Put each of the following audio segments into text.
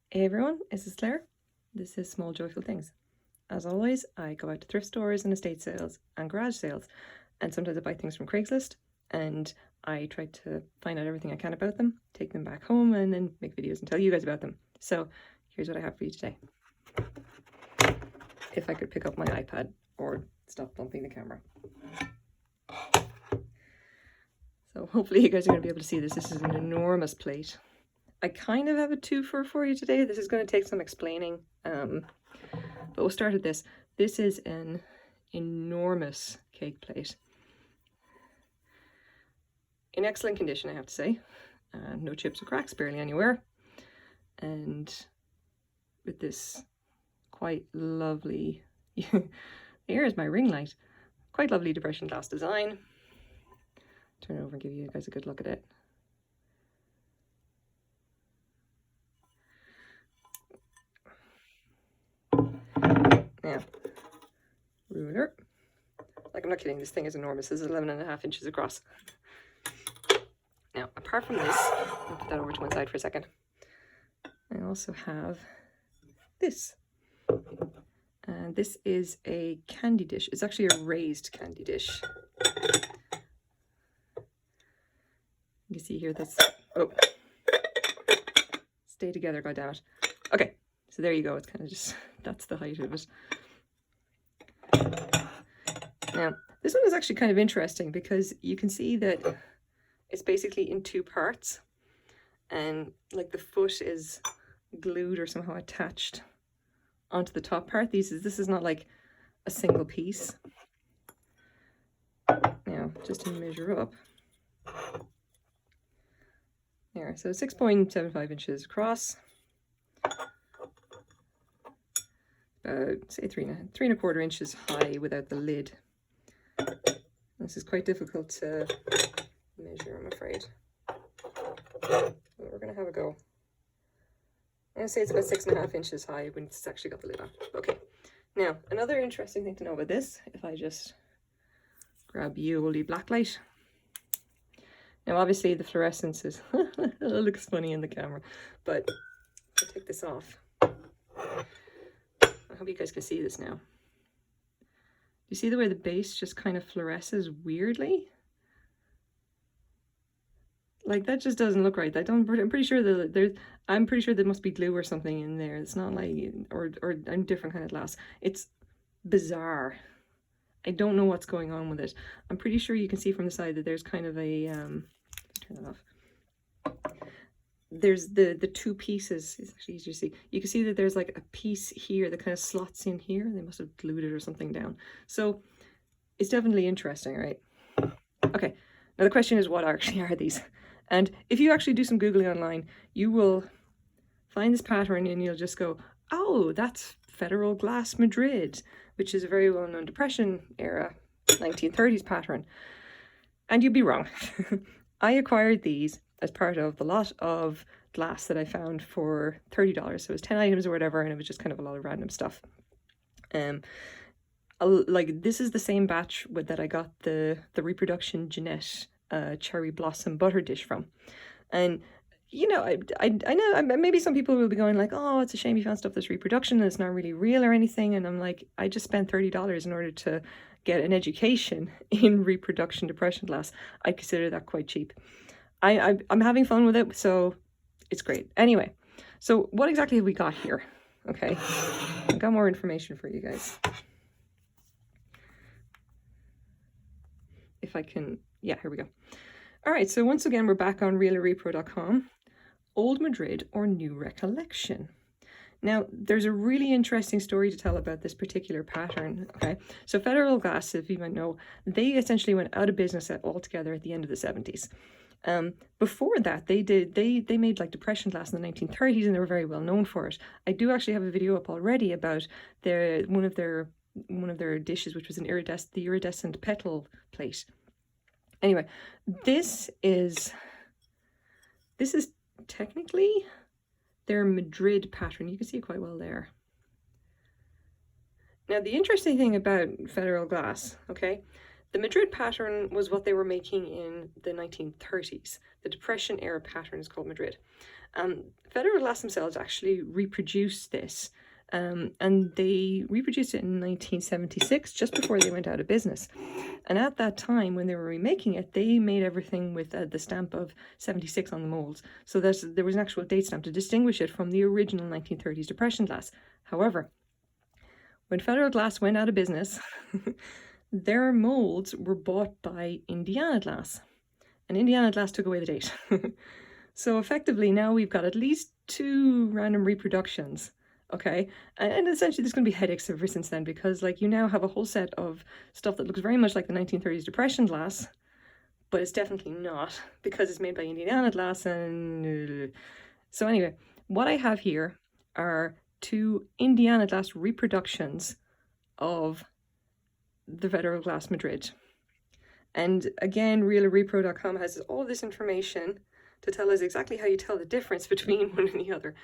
Hey everyone, this is Claire. This is Small Joyful Things. As always, I go out to thrift stores and estate sales and garage sales, and sometimes I buy things from Craigslist, and I try to find out everything I can about them, take them back home, and then make videos and tell you guys about them. So here's what I have for you today. If I could pick up my iPad or stop bumping the camera. So hopefully you guys are going to be able to see this. This is an enormous plate. I kind of have a twofer for you today. This is going to take some explaining, but we'll start at this. This is an enormous cake plate. In excellent condition, I have to say. No chips or cracks, barely anywhere. And with this quite lovely, here is my ring light, quite lovely depression glass design. Turn it over and give you guys a good look at it. Now, ruler. Like, I'm not kidding, this thing is enormous. This is 11.5 inches across. Now, apart from this, I'll put that over to one side for a second. I also have this. And this is a candy dish. It's actually a raised candy dish. You can see here that's, oh, stay together, goddammit. Okay, so there you go. It's kind of just, that's the height of it. Now, this one is actually kind of interesting because you can see that it's basically in two parts, and like the foot is glued or somehow attached onto the top part. This is not like a single piece. Now, just to measure up. There, so 6.75 inches across. About, say, 3.25 inches high without the lid. This is quite difficult to measure, I'm afraid. But we're going to have a go. I'm going to say it's about 6.5 inches high when it's actually got the lid on. Okay. Now, another interesting thing to know about this, if I just grab you oldie blacklight. Now, obviously, the fluorescence is it looks funny in the camera, but I'll take this off. I hope you guys can see this now. You see the way the base just kind of fluoresces weirdly? Like, that just doesn't look right. I'm pretty sure that there must be glue or something in there. It's not like, or a different kind of glass. It's bizarre. I don't know what's going on with it. I'm pretty sure you can see from the side that there's kind of a, turn that off. There's the two pieces. It's actually easier to see. You can see that there's like a piece here that kind of slots in here. They must have glued it or something down. So it's definitely interesting, right? Okay, now the question is, what actually are these? And if you actually do some Googling online, you will find this pattern and you'll just go, oh, that's Federal Glass Madrid, which is a very well-known Depression era 1930s pattern. And you'd be wrong. I acquired these as part of the lot of glass that I found for $30. So it was 10 items or whatever, and it was just kind of a lot of random stuff. Like, this is the same batch that I got the Reproduction Jeanette cherry blossom butter dish from. And you know, I know maybe some people will be going like, oh, it's a shame you found stuff that's reproduction and it's not really real or anything. And I'm like, I just spent $30 in order to get an education in reproduction depression glass. I consider that quite cheap. I'm having fun with it, so it's great. Anyway, so what exactly have we got here? Okay, I've got more information for you guys. If I can, yeah, here we go. All right, so once again, we're back on realrepro.com. Old Madrid or New Recollection. Now, there's a really interesting story to tell about this particular pattern, okay? So Federal Glass, if you might know, they essentially went out of business altogether at the end of the 70s. Before that, they made like depression glass in the 1930s, and they were very well known for it. I do actually have a video up already about one of their dishes, which was the iridescent petal plate. Anyway, this is technically their Madrid pattern. You can see it quite well there. Now, the interesting thing about Federal Glass, okay, the Madrid pattern was what they were making in the 1930s. The Depression era pattern is called Madrid. Federal Glass themselves actually reproduced this, and they reproduced it in 1976, just before they went out of business. And at that time, when they were remaking it, they made everything with the stamp of 76 on the molds, so that there was an actual date stamp to distinguish it from the original 1930s depression glass. However, when Federal Glass went out of business, their molds were bought by Indiana Glass, and Indiana Glass took away the date. So effectively now we've got at least 2 random reproductions, okay? And essentially there's going to be headaches ever since then, because like you now have a whole set of stuff that looks very much like the 1930s depression glass, but it's definitely not, because it's made by Indiana Glass. And so anyway, what I have here are 2 Indiana Glass reproductions of the Federal Glass Madrid. And again, realrepro.com has all this information to tell us exactly how you tell the difference between one and the other.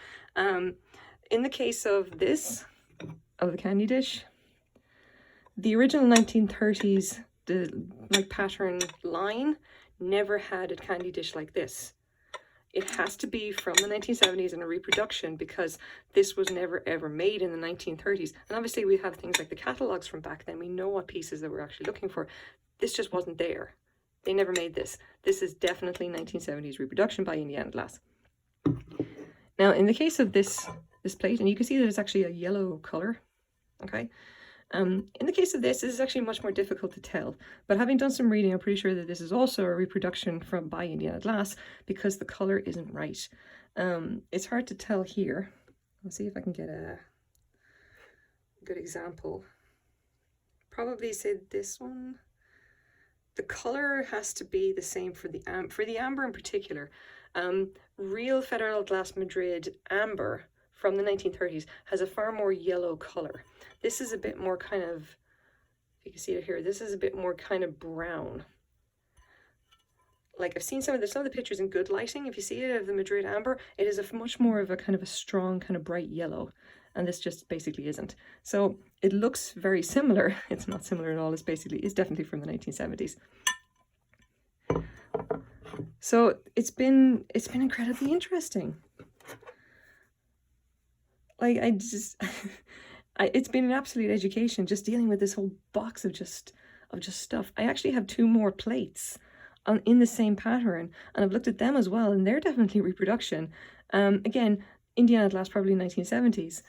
In the case of this, of the candy dish, the original 1930s like pattern line never had a candy dish like this. It has to be from the 1970s and a reproduction, because this was never ever made in the 1930s. And obviously we have things like the catalogs from back then. We know what pieces that we're actually looking for. This just wasn't there. They never made this. This is definitely 1970s reproduction by Indiana Glass. Now, in the case of this plate, and you can see that it's actually a yellow color, okay? In the case of this is actually much more difficult to tell, but having done some reading, I'm pretty sure that this is also a reproduction by Indiana Glass, because the color isn't right. It's hard to tell here. Let's see if I can get a good example. Probably say this one. The color has to be the same for the amber in particular. Real Federal Glass Madrid amber from the 1930s has a far more yellow color. This is a bit more kind of, if you can see it here, this is a bit more kind of brown. Like I've seen some of the pictures in good lighting. If you see it of the Madrid amber, it is a much more of a kind of a strong kind of bright yellow. And this just basically isn't. So it looks very similar. It's not similar at all. It's definitely from the 1970s. So it's been incredibly interesting. Like it's been an absolute education just dealing with this whole box of just stuff. I actually have 2 more plates in the same pattern, and I've looked at them as well, and they're definitely reproduction. Again, Indiana Glass, probably 1970s.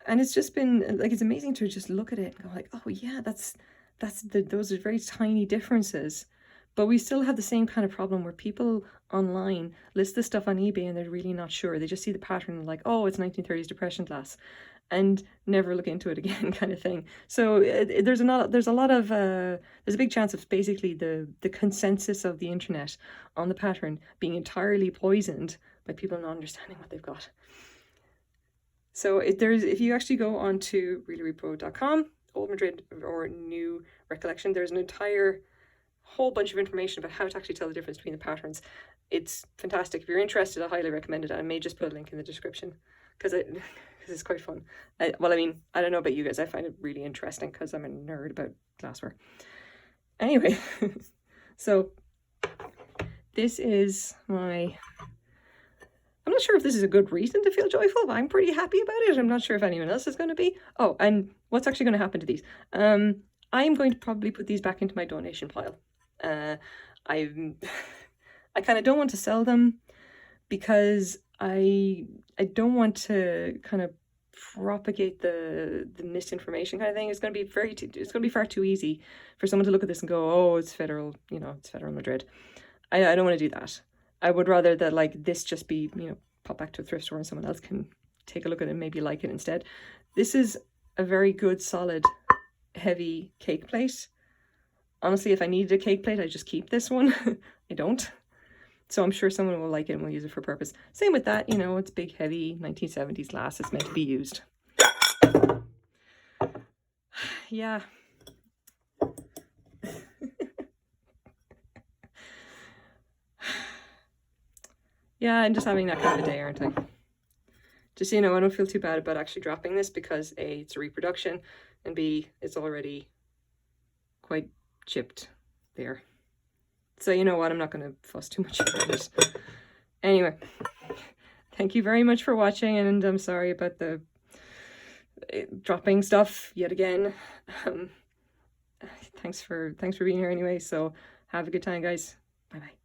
And it's just been like, it's amazing to just look at it and go like, oh yeah, those are very tiny differences. But we still have the same kind of problem where people online list this stuff on eBay and they're really not sure. They just see the pattern and like, oh, it's 1930s depression glass, and never look into it again, kind of thing. So there's a big chance of basically the consensus of the internet on the pattern being entirely poisoned by people not understanding what they've got. So if you actually go on to realrepro.com, Old Madrid or New Recollection, there's an entire whole bunch of information about how to actually tell the difference between the patterns. It's fantastic. If you're interested, I highly recommend it. I may just put a link in the description because it's quite fun. Well, I mean, I don't know about you guys. I find it really interesting because I'm a nerd about glassware. Anyway, so this is my... I'm not sure if this is a good reason to feel joyful, but I'm pretty happy about it. I'm not sure if anyone else is going to be. Oh, and what's actually going to happen to these? I'm going to probably put these back into my donation pile. I kind of don't want to sell them because I don't want to kind of propagate the misinformation kind of thing. It's going to be far too easy for someone to look at this and go, oh, it's Federal, it's Federal Madrid. I don't want to do that. I would rather that like this just be, pop back to a thrift store and someone else can take a look at it and maybe like it instead. This is a very good, solid, heavy cake plate. Honestly, if I needed a cake plate, I'd just keep this one. I don't. So I'm sure someone will like it and will use it for purpose. Same with that, it's big, heavy 1970s glass. It's meant to be used. Yeah. Yeah, I'm just having that kind of a day, aren't I? Just, I don't feel too bad about actually dropping this because A, it's a reproduction, and B, it's already quite chipped there. So you know what, I'm not going to fuss too much about it. Anyway, thank you very much for watching, and I'm sorry about the dropping stuff yet again. Thanks for being here anyway, so have a good time, guys. Bye bye.